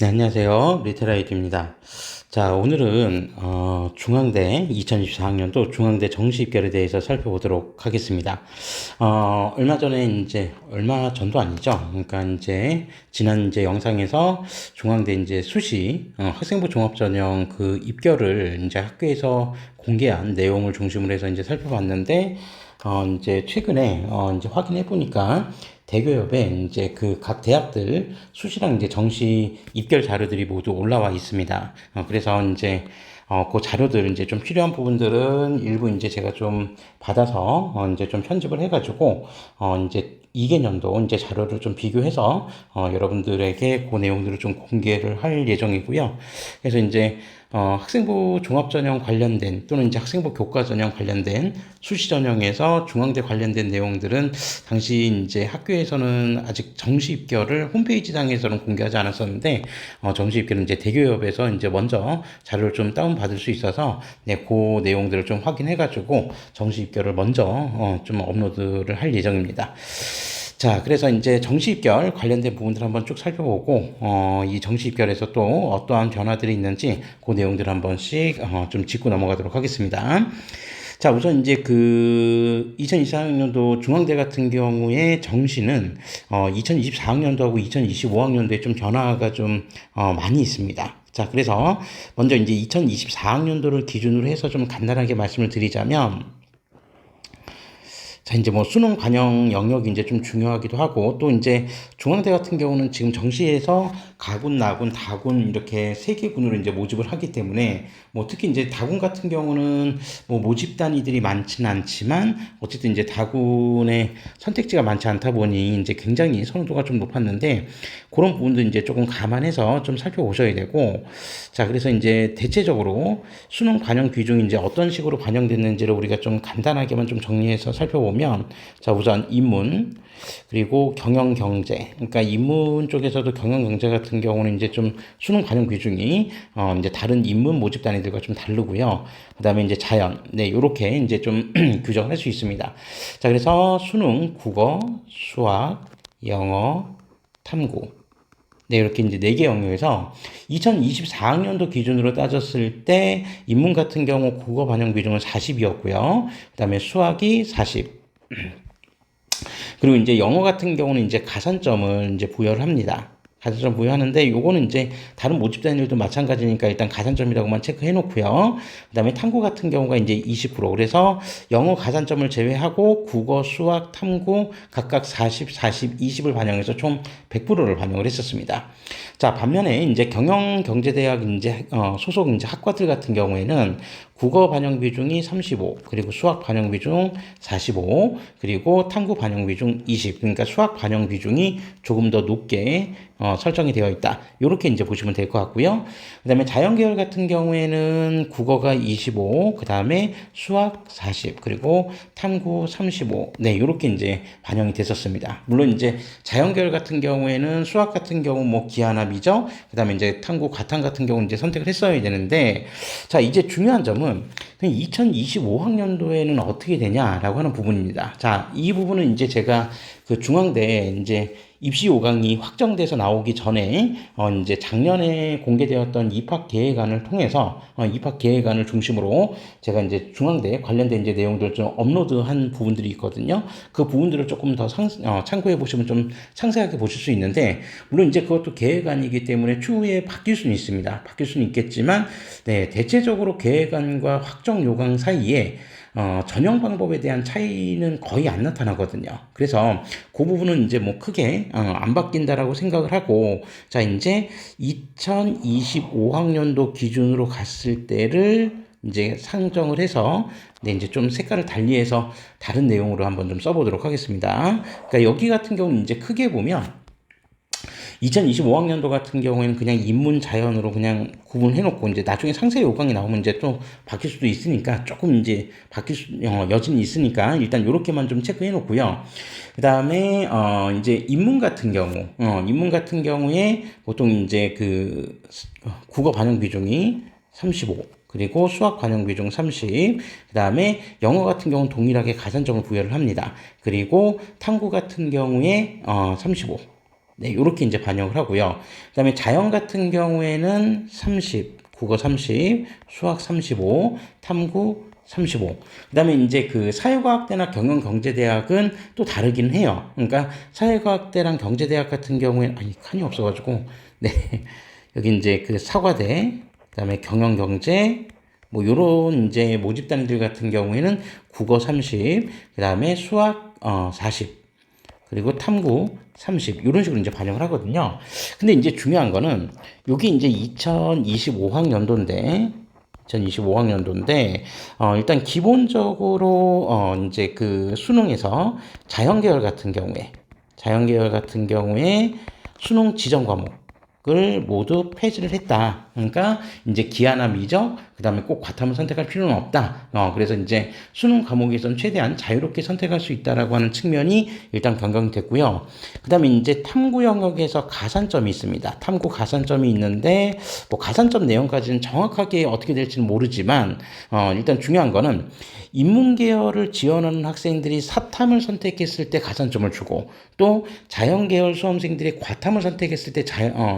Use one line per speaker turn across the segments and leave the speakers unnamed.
네, 안녕하세요. 리테라이트입니다. 자, 오늘은 중앙대 2024학년도 중앙대 정시 입결에 대해서 살펴보도록 하겠습니다. 얼마 전에 얼마 전도 아니죠. 그러니까 지난 영상에서 중앙대 수시 학생부 종합전형 그 입결을 학교에서 공개한 내용을 중심으로 해서 살펴봤는데 최근에 확인해 보니까 대교협에 그 각 대학들 수시랑 정시 입결 자료들이 모두 올라와 있습니다. 그래서 그 자료들 좀 필요한 부분들은 일부 제가 좀 받아서 좀 편집을 해가지고 2개년도 자료를 좀 비교해서 여러분들에게 그 내용들을 좀 공개를 할 예정이고요. 그래서 학생부 종합전형 관련된 또는 학생부 교과전형 관련된 수시 전형에서 중앙대 관련된 내용들은 당시 학교에서는 아직 정시 입결을 홈페이지상에서는 공개하지 않았었는데 정시 입결은 대교협에서 먼저 자료를 좀 다운 받을 수 있어서 그 내용들을 좀 확인해가지고 정시 입결을 먼저 좀 업로드를 할 예정입니다. 자, 그래서 정시 입결 관련된 부분들 한번 쭉 살펴보고, 이 정시 입결에서 또 어떠한 변화들이 있는지 그 내용들 한 번씩 좀 짚고 넘어가도록 하겠습니다. 자, 우선 2024학년도 중앙대 같은 경우에 정시는 2024학년도하고 2025학년도에 좀 변화가 좀 많이 있습니다. 자, 그래서 먼저 2024학년도를 기준으로 해서 좀 간단하게 말씀을 드리자면, 자, 수능 반영 영역이 좀 중요하기도 하고, 또 중앙대 같은 경우는 지금 정시에서 가군, 나군, 다군 이렇게 세 개 군으로 모집을 하기 때문에, 특히 다군 같은 경우는 모집 단위들이 많지는 않지만, 어쨌든 다군의 선택지가 많지 않다 보니 굉장히 선호도가 좀 높았는데, 그런 부분도 조금 감안해서 좀 살펴보셔야 되고, 자, 그래서 대체적으로 수능 반영 비중이 어떤 식으로 반영됐는지를 우리가 좀 간단하게만 좀 정리해서 살펴보면, 자, 우선 인문, 그리고 경영 경제. 그러니까 인문 쪽에서도 경영 경제 같은 경우는 좀 수능 반영 비중이 다른 인문 모집 단위들과 좀 다르고요. 그다음에 자연. 네, 요렇게 좀 규정을 할 수 있습니다. 자, 그래서 수능, 국어, 수학, 영어, 탐구. 네, 이렇게 4개 영역에서 2024학년도 기준으로 따졌을 때 인문 같은 경우 국어 반영 비중은 40이었고요. 그다음에 수학이 40. 그리고 영어 같은 경우는 가산점을 부여를 합니다. 가산점 부여하는데 요거는 다른 모집 단위들도 마찬가지니까 일단 가산점이라고만 체크해 놓고요. 그다음에 탐구 같은 경우가 20%. 그래서 영어 가산점을 제외하고 국어, 수학, 탐구 각각 40, 40, 20을 반영해서 총 100%를 반영을 했었습니다. 자, 반면에 경영경제대학 소속 학과들 같은 경우에는 국어 반영 비중이 35, 그리고 수학 반영 비중 45, 그리고 탐구 반영 비중 20. 그러니까 수학 반영 비중이 조금 더 높게 설정이 되어 있다. 이렇게 보시면 될 것 같고요. 그다음에 자연계열 같은 경우에는 국어가 25, 그다음에 수학 40, 그리고 탐구 35. 네, 이렇게 반영이 됐었습니다. 물론 자연계열 같은 경우에는 수학 같은 경우 기하나미죠. 그다음에 탐구 과탐 같은 경우 선택을 했어야 되는데, 자, 이제 중요한 점은 2025학년도에는 어떻게 되냐라고 하는 부분입니다. 자, 이 부분은 제가 그 중앙대 입시 요강이 확정돼서 나오기 전에 작년에 공개되었던 입학 계획안을 통해서 입학 계획안을 중심으로 제가 중앙대 관련된 내용들 좀 업로드한 부분들이 있거든요. 그 부분들을 조금 더 참고해 보시면 좀 상세하게 보실 수 있는데, 물론 그것도 계획안이기 때문에 추후에 바뀔 수는 있습니다. 바뀔 수는 있겠지만, 네, 대체적으로 계획안과 확정 요강 사이에 전형 방법에 대한 차이는 거의 안 나타나거든요. 그래서 그 부분은 크게 안 바뀐다라고 생각을 하고, 자, 2025학년도 기준으로 갔을 때를 상정을 해서, 네, 좀 색깔을 달리해서 다른 내용으로 한번 좀 써보도록 하겠습니다. 그러니까 여기 같은 경우는 크게 보면 2025학년도 같은 경우에는 그냥 인문 자연으로 그냥 구분해놓고 나중에 상세 요강이 나오면 또 바뀔 수도 있으니까 조금 바뀔 여진이 있으니까 일단 이렇게만 좀 체크해놓고요. 그 다음에 인문 같은 경우에 보통 그 국어 반영 비중이 35. 그리고 수학 반영 비중 30, 그 다음에 영어 같은 경우는 동일하게 가산점을 부여를 합니다. 그리고 탐구 같은 경우에 35. 네, 요렇게 이제 반영을 하고요. 그 다음에 자연 같은 경우에는 30, 국어 30, 수학 35, 탐구 35. 그 다음에 이제 그 사회과학대나 경영경제대학은 또 다르긴 해요. 그러니까 사회과학대랑 경제대학 같은 경우에는, 아니, 칸이 없어가지고, 네. 여기 이제 그 사과대, 그 다음에 경영경제, 뭐 요런 이제 모집 단위들 같은 경우에는 국어 30, 그 다음에 수학 40, 그리고 탐구 30 이런 식으로 이제 반영을 하거든요. 근데 이제 중요한 거는 여기 이제 2025학년도인데 2025학년도인데 일단 기본적으로 이제 그 수능에서 자연계열 같은 경우에 수능 지정 과목을 모두 폐지를 했다. 그러니까 이제 기하나 미적, 그 다음에 꼭 과탐을 선택할 필요는 없다. 그래서 이제 수능 과목에서는 최대한 자유롭게 선택할 수 있다라고 하는 측면이 일단 변경이 됐고요. 그 다음에 이제 탐구 영역에서 가산점이 있습니다. 탐구 가산점이 있는데, 뭐 가산점 내용까지는 정확하게 어떻게 될지는 모르지만, 일단 중요한 거는 인문계열을 지원하는 학생들이 사탐을 선택했을 때 가산점을 주고, 또 자연계열 수험생들이 과탐을 선택했을 때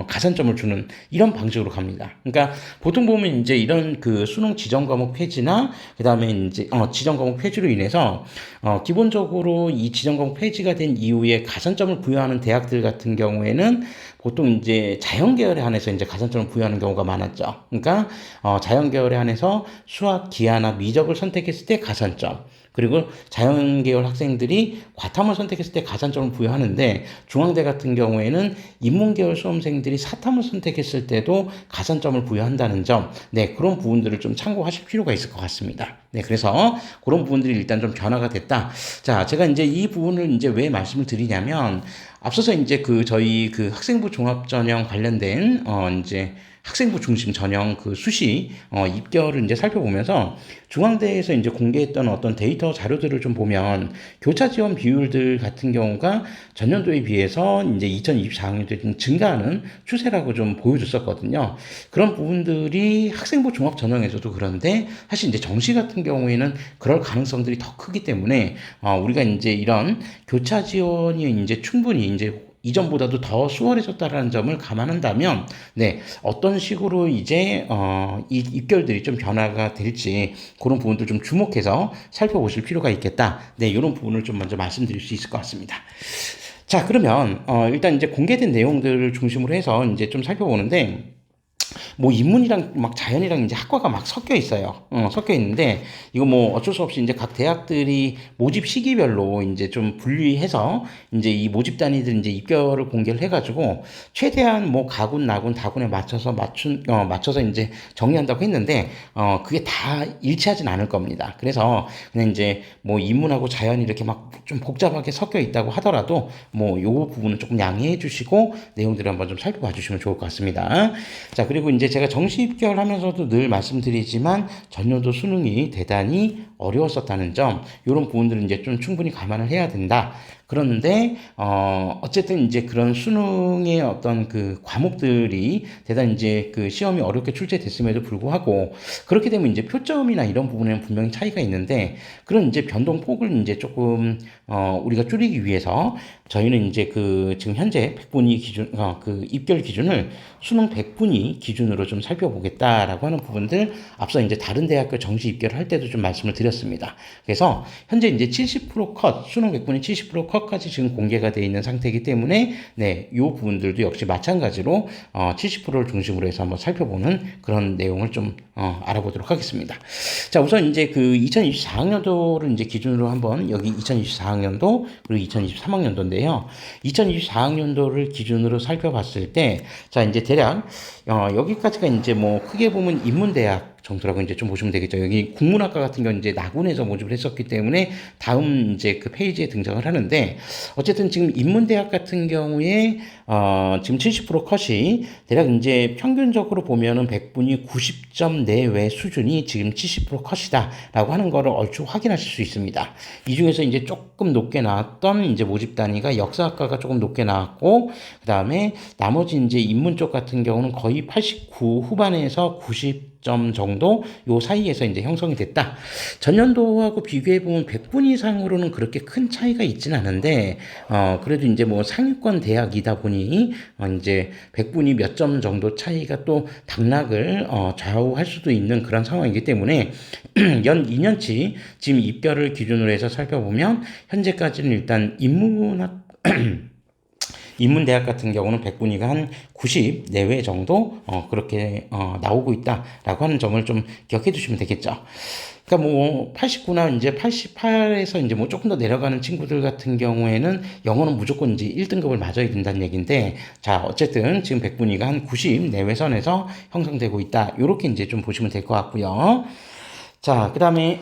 가산점을 주는 이런 방식으로 갑니다. 그러니까 보통 보면 이제 이런 그 수능 지정 과목 폐지나 그 다음에 이제 지정 과목 폐지로 인해서 기본적으로 이 지정 과목 폐지가 된 이후에 가산점을 부여하는 대학들 같은 경우에는 보통 이제 자연계열에 한해서 이제 가산점을 부여하는 경우가 많았죠. 그러니까 자연계열에 한해서 수학, 기하나 미적을 선택했을 때 가산점. 그리고 자연계열 학생들이 과탐을 선택했을 때 가산점을 부여하는데 중앙대 같은 경우에는 인문계열 수험생들이 사탐을 선택했을 때도 가산점을 부여한다는 점, 네, 그런 부분들을 좀 참고하실 필요가 있을 것 같습니다. 네, 그래서 그런 부분들이 일단 좀 변화가 됐다. 자, 제가 이제 이 부분을 이제 왜 말씀을 드리냐면 앞서서 이제 그 저희 그 학생부 종합전형 관련된 이제 학생부 중심 전형 그 수시 입결을 이제 살펴보면서 중앙대에서 이제 공개했던 어떤 데이터 자료들을 좀 보면 교차 지원 비율들 같은 경우가 전년도에 비해서 이제 2024학년도에 좀 증가하는 추세라고 좀 보여줬었거든요. 그런 부분들이 학생부 종합 전형에서도 그런데 사실 이제 정시 같은 경우에는 그럴 가능성들이 더 크기 때문에 우리가 이제 이런 교차 지원이 이제 충분히 이제 이전보다도 더 수월해졌다라는 점을 감안한다면, 네, 어떤 식으로 이제, 이 입결들이 좀 변화가 될지, 그런 부분들 좀 주목해서 살펴보실 필요가 있겠다. 네, 이런 부분을 좀 먼저 말씀드릴 수 있을 것 같습니다. 자, 그러면, 일단 이제 공개된 내용들을 중심으로 해서 이제 좀 살펴보는데, 뭐 인문이랑 막 자연이랑 이제 학과가 막 섞여 있어요. 섞여 있는데 이거 뭐 어쩔 수 없이 이제 각 대학들이 모집 시기별로 이제 좀 분리해서 이제 이 모집 단위들 이제 입결을 공개를 해가지고 최대한 뭐 가군, 나군, 다군에 맞춰서 이제 정리한다고 했는데 그게 다 일치하진 않을 겁니다. 그래서 그냥 이제 뭐 인문하고 자연이 이렇게 막 좀 복잡하게 섞여 있다고 하더라도 뭐 요 부분은 조금 양해해 주시고 내용들을 한번 좀 살펴봐 주시면 좋을 것 같습니다. 자, 그리고 이제 제가 정시 입결하면서도 늘 말씀드리지만 전년도 수능이 대단히 어려웠었다는 점, 이런 부분들은 이제 좀 충분히 감안을 해야 된다. 그런데 어쨌든 이제 그런 수능의 어떤 그 과목들이 대단히 이제 그 시험이 어렵게 출제됐음에도 불구하고 그렇게 되면 이제 표점이나 이런 부분에는 분명히 차이가 있는데 그런 이제 변동폭을 이제 조금 우리가 줄이기 위해서 저희는 이제 그 지금 현재 100분위 기준 그 입결 기준을 수능 100분위 기준으로 좀 살펴보겠다라고 하는 부분들 앞서 이제 다른 대학교 정시 입결을 할 때도 좀 말씀을 드렸습니다. 그래서 현재 이제 70% 컷, 수능 100분위 70% 컷까지 지금 공개가 되어 있는 상태이기 때문에 네, 이 부분들도 역시 마찬가지로 70%를 중심으로 해서 한번 살펴보는 그런 내용을 좀 알아보도록 하겠습니다. 자, 우선 이제 그 2024학년도를 이제 기준으로 한번 여기 2024학년도 그리고 2023학년도인데요. 2024학년도를 기준으로 살펴봤을 때, 자, 이제 대략 여기까지가 이제 뭐 크게 보면 인문대학 정도라고 이제 좀 보시면 되겠죠. 여기 국문학과 같은 경우는 이제 나군에서 모집을 했었기 때문에 다음 이제 그 페이지에 등장을 하는데 어쨌든 지금 인문대학 같은 경우에 지금 70% 컷이 대략 이제 평균적으로 보면은 100분이 90점 내외 수준이 지금 70% 컷이다라고 하는 거를 얼추 확인하실 수 있습니다. 이 중에서 이제 조금 높게 나왔던 이제 모집 단위가 역사학과가 조금 높게 나왔고 그 다음에 나머지 이제 인문 쪽 같은 경우는 거의 89 후반에서 90 점 정도 요 사이에서 이제 형성이 됐다. 전년도하고 비교해 보면 100분 이상으로는 그렇게 큰 차이가 있지는 않은데 그래도 이제 뭐 상위권 대학이다 보니 이제 100분이 몇 점 정도 차이가 또 당락을 좌우할 수도 있는 그런 상황이기 때문에 연 2년치 지금 입결을 기준으로 해서 살펴보면 현재까지는 일단 인문대학 같은 경우는 100분위가 한 90 내외 정도 그렇게 나오고 있다라고 하는 점을 좀 기억해 두시면 되겠죠. 그러니까 뭐 89나 이제 88에서 이제 뭐 조금 더 내려가는 친구들 같은 경우에는 영어는 무조건 이제 1등급을 맞아야 된다는 얘기인데, 자 어쨌든 지금 100분위가 한 90 내외 선에서 형성되고 있다. 이렇게 이제 좀 보시면 될 것 같고요. 자, 그 다음에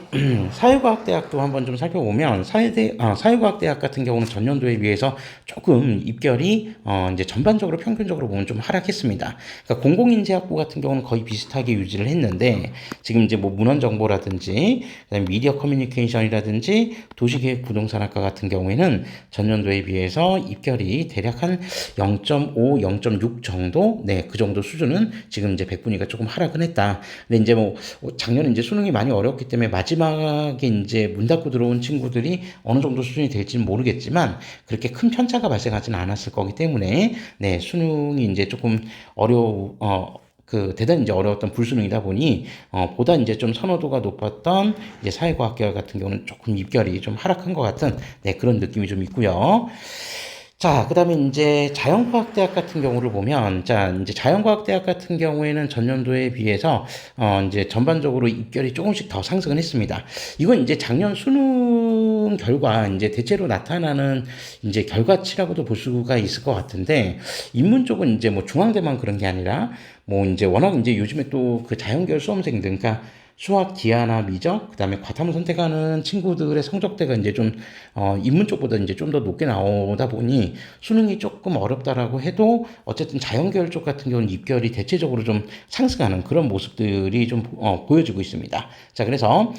사회과학대학도 한번 좀 살펴보면 사회과학대학 같은 경우는 전년도에 비해서 조금 입결이 이제 전반적으로 평균적으로 보면 좀 하락했습니다. 그러니까 공공인재학부 같은 경우는 거의 비슷하게 유지를 했는데 지금 이제 뭐 문헌정보라든지 그다음에 미디어 커뮤니케이션이라든지 도시계획 부동산학과 같은 경우에는 전년도에 비해서 입결이 대략 한 0.5, 0.6 정도, 네, 그 정도 수준은 지금 이제 백분위가 조금 하락은 했다. 근데 이제 뭐 작년에 이제 수능이 많이 어렵기 때문에 마지막에 이제 문 닫고 들어온 친구들이 어느 정도 수준이 될지는 모르겠지만 그렇게 큰 편차가 발생하지는 않았을 거기 때문에 네, 수능이 이제 조금 대단히 이제 어려웠던 불수능이다 보니 보다 이제 좀 선호도가 높았던 이제 사회과학계열 같은 경우는 조금 입결이 좀 하락한 것 같은 네, 그런 느낌이 좀 있고요. 자, 그 다음에 이제 자연과학대학 같은 경우를 보면, 자, 이제 자연과학대학 같은 경우에는 전년도에 비해서, 이제 전반적으로 입결이 조금씩 더 상승을 했습니다. 이건 이제 작년 수능 결과, 이제 대체로 나타나는 이제 결과치라고도 볼 수가 있을 것 같은데, 인문 쪽은 이제 뭐 중앙대만 그런 게 아니라, 뭐 이제 워낙 이제 요즘에 또 그 자연계열 수험생들, 그러니까 수학, 기하나 미적, 그 다음에 과탐을 선택하는 친구들의 성적대가 이제 좀, 인문 쪽보다 이제 좀 더 높게 나오다 보니 수능이 조금 어렵다라고 해도 어쨌든 자연계열 쪽 같은 경우는 입결이 대체적으로 좀 상승하는 그런 모습들이 좀, 보여지고 있습니다. 자, 그래서,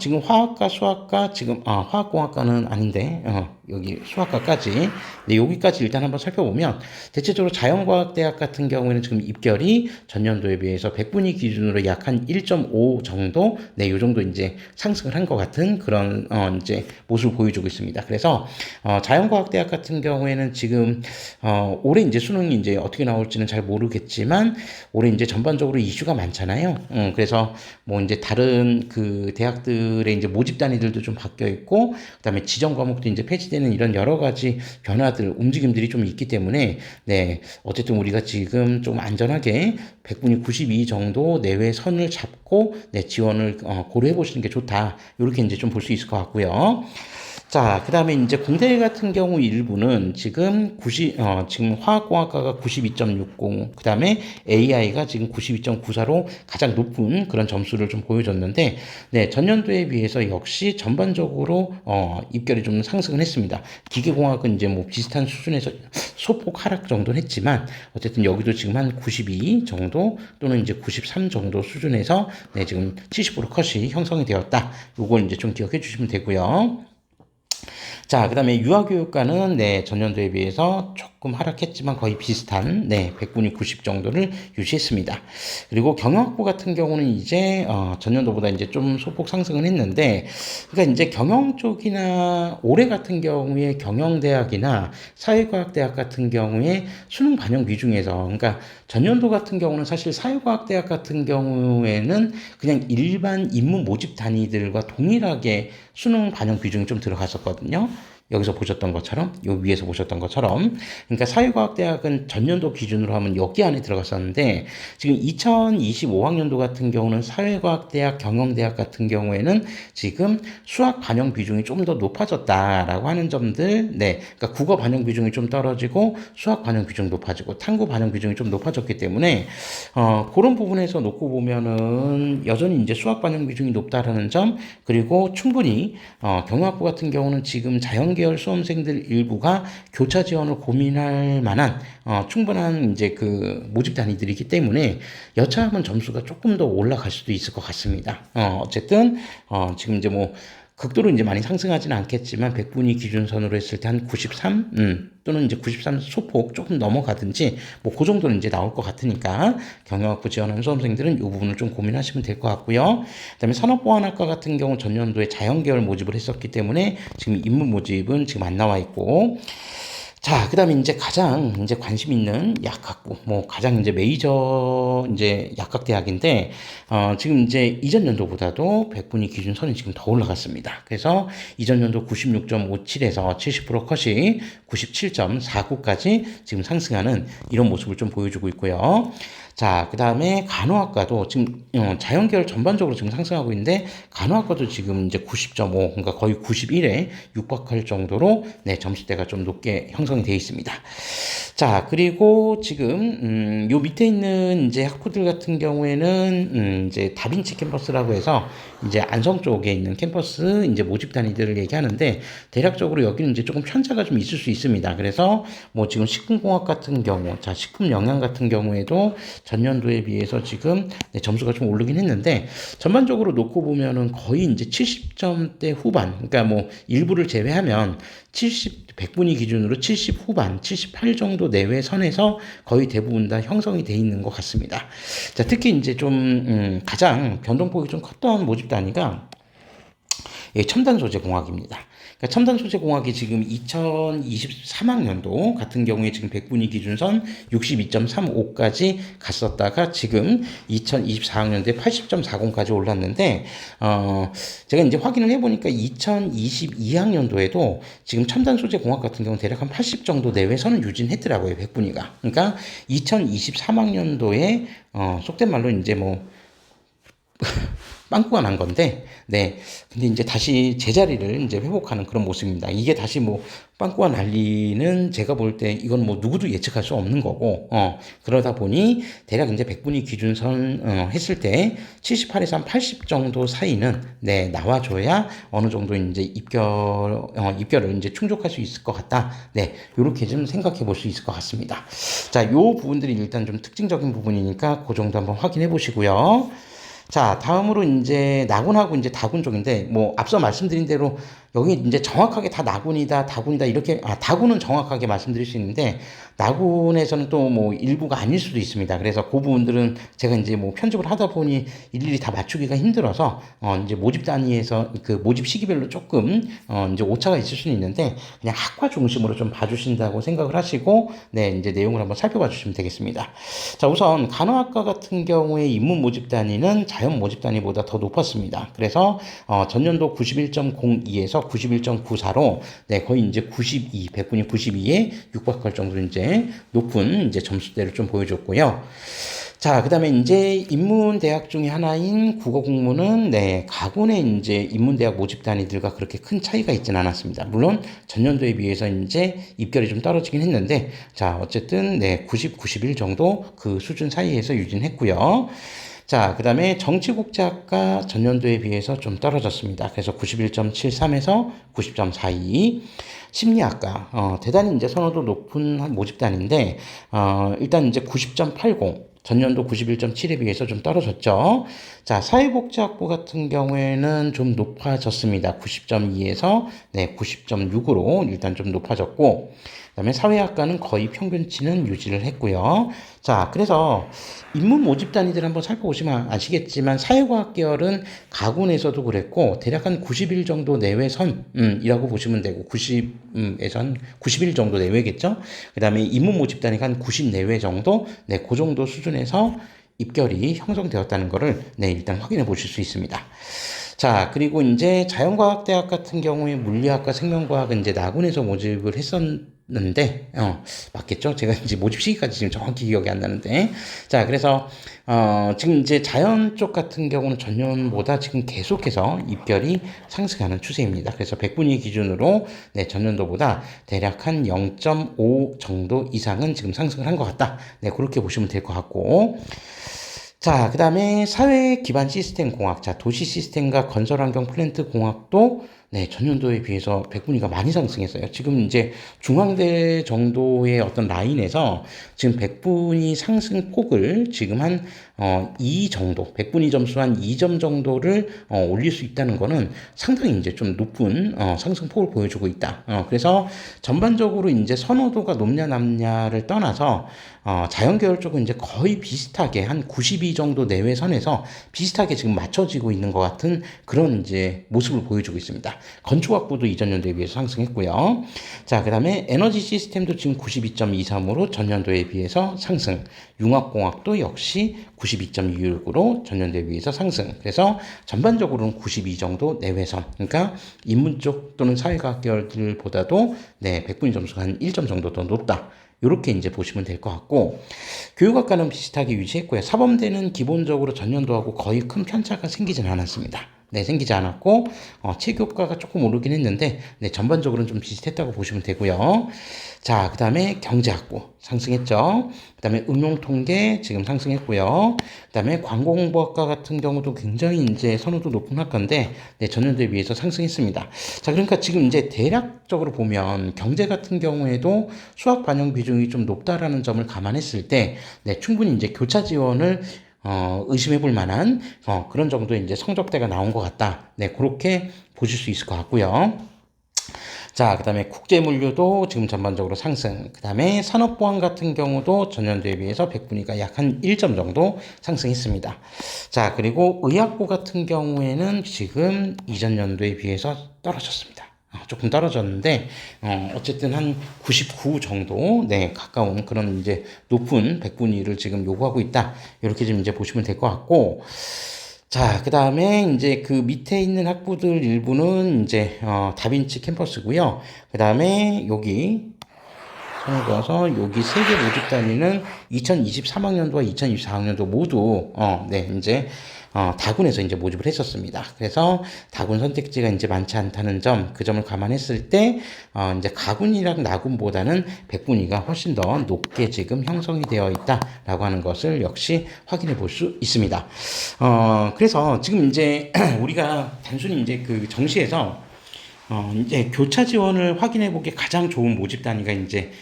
지금 화학과, 수학과, 지금, 화학공학과는 아닌데, 여기 수학과까지, 네, 여기까지 일단 한번 살펴보면 대체적으로 자연과학대학 같은 경우에는 지금 입결이 전년도에 비해서 100분위 기준으로 약 한 1.5 정도, 네, 요 정도 이제 상승을 한 것 같은 그런 이제 모습을 보여주고 있습니다. 그래서 자연과학대학 같은 경우에는 지금 올해 이제 수능이 이제 어떻게 나올지는 잘 모르겠지만 올해 이제 전반적으로 이슈가 많잖아요. 그래서 뭐 이제 다른 그 대학들의 이제 모집 단위들도 좀 바뀌어 있고, 그다음에 지정 과목도 이제 폐지되는 이런 여러 가지 변화들, 움직임들이 좀 있기 때문에 네, 어쨌든 우리가 지금 좀 안전하게 100분위 92 정도 내외 선을 잡고 네, 지원을 고려해 보시는 게 좋다. 이렇게 이제 좀 볼 수 있을 것 같고요. 자, 그 다음에 이제 공대 같은 경우 일부는 지금 지금 화학공학과가 92.60, 그 다음에 AI가 지금 92.94로 가장 높은 그런 점수를 좀 보여줬는데, 네, 전년도에 비해서 역시 전반적으로, 입결이 좀 상승을 했습니다. 기계공학은 이제 뭐 비슷한 수준에서 소폭 하락 정도는 했지만, 어쨌든 여기도 지금 한 92 정도 또는 이제 93 정도 수준에서, 네, 지금 70% 컷이 형성이 되었다. 요걸 이제 좀 기억해 주시면 되고요. 자, 그 다음에 유아교육과는 네, 전년도에 비해서 조금 하락했지만 거의 비슷한 네, 100분위 90 정도를 유지했습니다. 그리고 경영학부 같은 경우는 이제 전년도보다 이제 좀 소폭 상승을 했는데, 그러니까 이제 경영 쪽이나 올해 같은 경우에 경영대학이나 사회과학대학 같은 경우에 수능 반영 비중에서, 그러니까 전년도 같은 경우는 사실 사회과학대학 같은 경우에는 그냥 일반 인문 모집 단위들과 동일하게 수능 반영 비중이 좀 들어갔었거든요. 여기서 보셨던 것처럼, 요 위에서 보셨던 것처럼. 그러니까 사회과학대학은 전년도 기준으로 하면 여기 안에 들어갔었는데, 지금 2025학년도 같은 경우는 사회과학대학, 경영대학 같은 경우에는 지금 수학 반영 비중이 좀 더 높아졌다라고 하는 점들, 네. 그러니까 국어 반영 비중이 좀 떨어지고, 수학 반영 비중이 높아지고, 탐구 반영 비중이 좀 높아졌기 때문에, 그런 부분에서 놓고 보면은 여전히 이제 수학 반영 비중이 높다라는 점, 그리고 충분히, 경영학부 같은 경우는 지금 자연계열 수험생들 일부가 교차 지원을 고민할 만한 충분한 이제 그 모집 단위들이기 때문에 여차하면 점수가 조금 더 올라갈 수도 있을 것 같습니다. 어쨌든 지금 이제 뭐 극도로 이제 많이 상승하지는 않겠지만 백분위 기준선으로 했을 때 한 93, 또는 이제 93 소폭 조금 넘어가든지 뭐 그 정도는 이제 나올 것 같으니까 경영학부 지원하는 수험생들은 이 부분을 좀 고민하시면 될 것 같고요. 그다음에 산업보안학과 같은 경우 전년도에 자연계열 모집을 했었기 때문에 지금 인문 모집은 지금 안 나와 있고, 자, 그 다음에 이제 가장 이제 관심 있는 약학부, 뭐 가장 이제 메이저 이제 약학대학인데, 지금 이제 이전 연도보다도 백분위 기준선이 지금 더 올라갔습니다. 그래서 이전 연도 96.57에서 70% 컷이 97.49까지 지금 상승하는 이런 모습을 좀 보여주고 있고요. 자, 그 다음에 간호학과도 지금 자연계열 전반적으로 지금 상승하고 있는데, 간호학과도 지금 이제 90.5, 그러니까 거의 91에 육박할 정도로 네, 점수대가 좀 높게 형성이 되어 있습니다. 자, 그리고 지금 요 밑에 있는 이제 학부들 같은 경우에는 이제 다빈치 캠퍼스라고 해서 이제 안성 쪽에 있는 캠퍼스 이제 모집 단위들을 얘기하는데, 대략적으로 여기는 이제 조금 편차가 좀 있을 수 있습니다. 그래서 뭐 지금 식품공학 같은 경우, 자, 식품영양 같은 경우에도 전년도에 비해서 지금 네, 점수가 좀 오르긴 했는데, 전반적으로 놓고 보면은 거의 이제 70점대 후반, 그러니까 뭐 일부를 제외하면 100분위 기준으로 70 후반, 78 정도 내외 선에서 거의 대부분 다 형성이 돼 있는 것 같습니다. 자, 특히 이제 좀 가장 변동폭이 좀 컸던 모집 단위가 첨단 소재 공학입니다. 그러니까 첨단 소재 공학이 지금 2023학년도 같은 경우에 지금 백분위 기준선 62.35까지 갔었다가 지금 2024학년도에 80.40까지 올랐는데, 제가 이제 확인을 해보니까 2022학년도에도 지금 첨단 소재 공학 같은 경우는 대략 한 80 정도 내외 선을 유진했더라고요, 백분위가. 그러니까 2023학년도에 속된 말로 이제 뭐 빵꾸가 난 건데, 네. 근데 이제 다시 제자리를 이제 회복하는 그런 모습입니다. 이게 다시 뭐 빵꾸가 날리는 제가 볼 때 이건 뭐 누구도 예측할 수 없는 거고, 그러다 보니 대략 이제 백분위 기준선, 했을 때 78에서 한 80 정도 사이는, 네, 나와줘야 어느 정도 이제 입결을 이제 충족할 수 있을 것 같다. 네. 요렇게 좀 생각해 볼 수 있을 것 같습니다. 자, 요 부분들이 일단 좀 특징적인 부분이니까 그 정도 한번 확인해 보시고요. 자, 다음으로 이제 나군하고 이제 다군 쪽인데, 뭐 앞서 말씀드린 대로 여기 이제 정확하게 다 나군이다, 다군이다 이렇게, 다군은 정확하게 말씀드릴 수 있는데 나군에서는 또 뭐 일부가 아닐 수도 있습니다. 그래서 그 부분들은 제가 이제 뭐 편집을 하다 보니 일일이 다 맞추기가 힘들어서 이제 모집 단위에서 그 모집 시기별로 조금 이제 오차가 있을 수는 있는데, 그냥 학과 중심으로 좀 봐주신다고 생각을 하시고 네, 이제 내용을 한번 살펴봐 주시면 되겠습니다. 자, 우선 간호학과 같은 경우에 인문 모집 단위는 자연 모집 단위보다 더 높았습니다. 그래서 전년도 91.02에서 91.94로 네, 거의 이제 92, 백분위 92에 육박할 정도로 이제 높은 이제 점수대를 좀 보여줬고요. 자, 그 다음에 이제 인문대학 중에 하나인 국어국문은 네, 가군의 이제 인문대학 모집 단위들과 그렇게 큰 차이가 있지는 않았습니다. 물론 전년도에 비해서 이제 입결이 좀 떨어지긴 했는데, 자, 어쨌든 네, 90, 91 정도 그 수준 사이에서 유진했고요. 자, 그 다음에 정치국제학과 전년도에 비해서 좀 떨어졌습니다. 그래서 91.73에서 90.42. 심리학과, 대단히 이제 선호도 높은 모집단인데, 일단 이제 90.80. 전년도 91.7에 비해서 좀 떨어졌죠. 자, 사회복지학부 같은 경우에는 좀 높아졌습니다. 90.2에서 네, 90.6으로 일단 좀 높아졌고, 그다음에 사회학과는 거의 평균치는 유지를 했고요. 자, 그래서 인문 모집 단위들 한번 살펴보시면 아시겠지만 사회과학 계열은 가군에서도 그랬고 대략 한 91 정도 내외 선이라고 보시면 되고, 90에서 한 91 정도 내외겠죠. 그다음에 인문 모집 단위가 한 90 내외 정도, 네, 그 정도 수준에서 입결이 형성되었다는 것을 네, 일단 확인해 보실 수 있습니다. 자, 그리고 이제 자연과학대학 같은 경우에 물리학과 생명과학은 이제 나군에서 모집을 했었는데, 맞겠죠? 제가 이제 모집 시기까지 지금 정확히 기억이 안 나는데. 자, 그래서, 지금 이제 자연 쪽 같은 경우는 전년보다 지금 계속해서 입결이 상승하는 추세입니다. 그래서 백분위 기준으로, 네, 전년도보다 대략 한 0.5 정도 이상은 지금 상승을 한 것 같다. 네, 그렇게 보시면 될 것 같고. 자, 그 다음에 사회 기반 시스템 공학, 자, 도시 시스템과 건설 환경 플랜트 공학도 네, 전년도에 비해서 백분위가 많이 상승했어요. 지금 이제 중앙대 정도의 어떤 라인에서 지금 백분위 상승 폭을 지금 한, 2 정도, 백분위 점수 한 2점 정도를, 올릴 수 있다는 거는 상당히 이제 좀 높은, 상승폭을 보여주고 있다. 그래서 전반적으로 이제 선호도가 높냐 낮냐를 떠나서, 자연계열 쪽은 이제 거의 비슷하게 한 92 정도 내외선에서 비슷하게 지금 맞춰지고 있는 것 같은 그런 이제 모습을 보여주고 있습니다. 건축학부도 이전 연도에 비해서 상승했고요. 자, 그 다음에 에너지 시스템도 지금 92.23으로 전년도에 비해서 상승. 융합공학도 역시 92.26으로 전년도에 비해서 상승. 그래서 전반적으로는 92 정도 내외선. 그러니까 인문 쪽 또는 사회과학 계열들보다도 네, 백분위 점수가 한 1점 정도 더 높다. 이렇게 이제 보시면 될 것 같고, 교육학과는 비슷하게 유지했고요. 사범대는 기본적으로 전년도하고 거의 큰 편차가 생기진 않았습니다. 네, 생기지 않았고, 체교과가 조금 오르긴 했는데, 네, 전반적으로는 좀 비슷했다고 보시면 되고요. 자, 그 다음에 경제학부 상승했죠. 그 다음에 응용통계 지금 상승했고요. 그 다음에 광고공부학과 같은 경우도 굉장히 이제 선호도 높은 학과인데, 네, 전년도에 비해서 상승했습니다. 자, 그러니까 지금 이제 대략적으로 보면 경제 같은 경우에도 수학 반영 비중이 좀 높다라는 점을 감안했을 때, 네, 충분히 이제 교차 지원을 의심해 볼 만한, 그런 정도의 이제 성적대가 나온 것 같다. 네, 그렇게 보실 수 있을 것 같고요. 자, 그 다음에 국제물류도 지금 전반적으로 상승. 그 다음에 산업보안 같은 경우도 전년도에 비해서 백분위가 약 한 1점 정도 상승했습니다. 자, 그리고 의학부 같은 경우에는 지금 이전 연도에 비해서 떨어졌습니다. 조금 떨어졌는데, 어쨌든 한 99 정도, 네, 가까운 그런 이제 높은 백분위를 지금 요구하고 있다. 이렇게 좀 이제 보시면 될 것 같고, 자, 그 다음에 이제 그 밑에 있는 학부들 일부는 이제, 다빈치 캠퍼스고요. 그 다음에 여기, 손을 그어서 여기 세 개 모집 단위는 2023학년도와 2024학년도 모두, 네, 이제, 다군에서 이제 모집을 했었습니다. 그래서 다군 선택지가 이제 많지 않다는 점, 그 점을 감안했을 때, 이제 가군이랑 나군보다는 백분위가 훨씬 더 높게 지금 형성이 되어 있다라고 하는 것을 역시 확인해 볼 수 있습니다. 그래서 지금 이제 우리가 단순히 이제 그 정시에서 이제 교차 지원을 확인해 보기 가장 좋은 모집 단위가 이제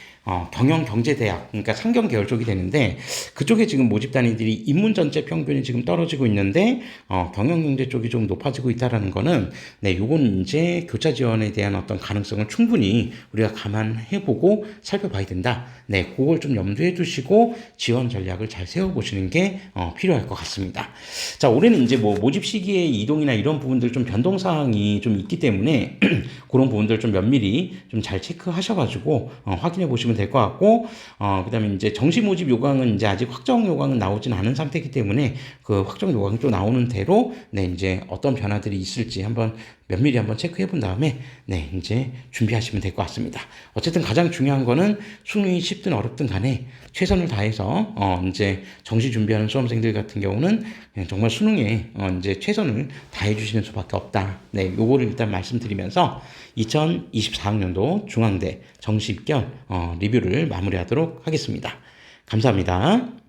경영경제대학, 그러니까 상경 계열 쪽이 되는데, 그쪽에 지금 모집 단위들이 인문 전체 평균이 지금 떨어지고 있는데, 경영경제 쪽이 좀 높아지고 있다라는 거는, 네, 요건 이제 교차 지원에 대한 어떤 가능성을 충분히 우리가 감안해 보고 살펴봐야 된다. 네, 그걸 좀 염두에 두시고 지원 전략을 잘 세워보시는 게 필요할 것 같습니다. 자, 올해는 이제 뭐 모집 시기의 이동이나 이런 부분들 좀 변동사항이 좀 있기 때문에, 그런 부분들 좀 면밀히 좀 잘 체크하셔가지고, 확인해 보시면 될 것 같고, 그 다음에 이제 정시 모집 요강은 이제 아직 확정 요강은 나오진 않은 상태이기 때문에 그 확정 요강 또 나오는 대로, 네, 이제 어떤 변화들이 있을지 한번 면밀히 한번 체크해 본 다음에, 네, 이제 준비하시면 될 것 같습니다. 어쨌든 가장 중요한 거는 수능이 쉽든 어렵든 간에 최선을 다해서, 이제 정시 준비하는 수험생들 같은 경우는 정말 수능에, 이제 최선을 다해 주시는 수밖에 없다. 네, 요거를 일단 말씀드리면서 2024학년도 중앙대 정시 입결, 리뷰를 마무리하도록 하겠습니다. 감사합니다.